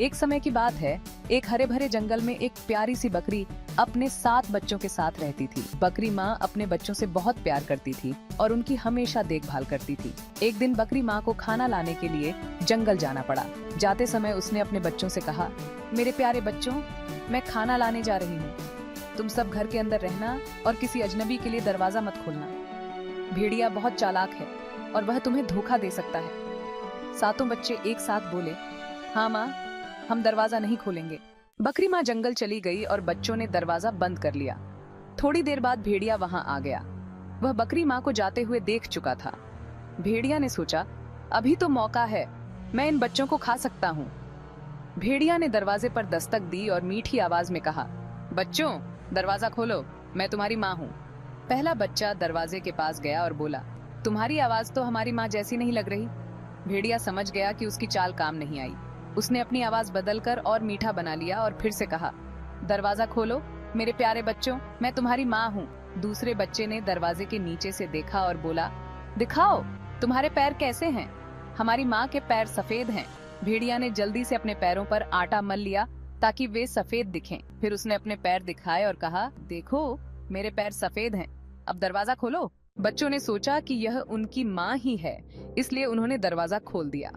एक समय की बात है, एक हरे भरे जंगल में एक प्यारी सी बकरी अपने 7 बच्चों के साथ रहती थी। बकरी माँ अपने बच्चों से बहुत प्यार करती थी और उनकी हमेशा देखभाल करती थी। एक दिन बकरी माँ को खाना लाने के लिए जंगल जाना पड़ा। जाते समय उसने अपने बच्चों से कहा, मेरे प्यारे बच्चों, मैं खाना लाने जा रही हूँ। तुम सब घर के अंदर रहना और किसी अजनबी के लिए दरवाजा मत खोलना। भेड़िया बहुत चालाक है और वह तुम्हें धोखा दे सकता है। सातों बच्चे एक साथ बोले, हाँ माँ, हम दरवाजा नहीं खोलेंगे। बकरी माँ जंगल चली गई और बच्चों ने दरवाजा बंद कर लिया। थोड़ी देर बाद भेड़िया वहां आ गया। वह बकरी माँ को जाते हुए देख चुका था। भेड़िया ने सोचा, अभी तो मौका है, मैं इन बच्चों को खा सकता हूँ। भेड़िया ने दरवाजे पर दस्तक दी और मीठी आवाज में कहा, बच्चों, दरवाजा खोलो, मैं तुम्हारी माँ हूँ। पहला बच्चा दरवाजे के पास गया और बोला, तुम्हारी आवाज तो हमारी माँ जैसी नहीं लग रही। भेड़िया समझ गया कि उसकी चाल काम नहीं आई। उसने अपनी आवाज बदलकर और मीठा बना लिया और फिर से कहा, दरवाजा खोलो मेरे प्यारे बच्चों, मैं तुम्हारी माँ हूँ। दूसरे बच्चे ने दरवाजे के नीचे से देखा और बोला, दिखाओ तुम्हारे पैर कैसे हैं। हमारी माँ के पैर सफेद हैं। भेड़िया ने जल्दी से अपने पैरों पर आटा मल लिया ताकि वे सफेद दिखें। फिर उसने अपने पैर दिखाए और कहा, देखो मेरे पैर सफेद हैं, अब दरवाजा खोलो। बच्चों ने सोचा कि यह उनकी माँ ही है, इसलिए उन्होंने दरवाजा खोल दिया।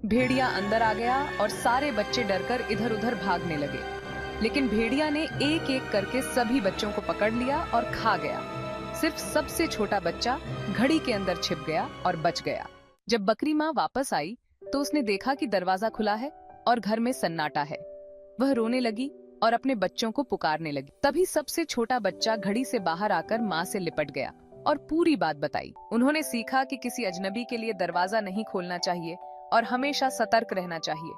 भेड़िया अंदर आ गया और सारे बच्चे डरकर इधर उधर भागने लगे। लेकिन भेड़िया ने एक एक करके सभी बच्चों को पकड़ लिया और खा गया। सिर्फ सबसे छोटा बच्चा घड़ी के अंदर छिप गया और बच गया। जब बकरी माँ वापस आई तो उसने देखा कि दरवाजा खुला है और घर में सन्नाटा है। वह रोने लगी और अपने बच्चों को पुकारने लगी। तभी सबसे छोटा बच्चा घड़ी से बाहर आकर माँ से लिपट गया और पूरी बात बताई। उन्होंने सीखा कि किसी अजनबी के लिए दरवाजा नहीं खोलना चाहिए और हमेशा सतर्क रहना चाहिए।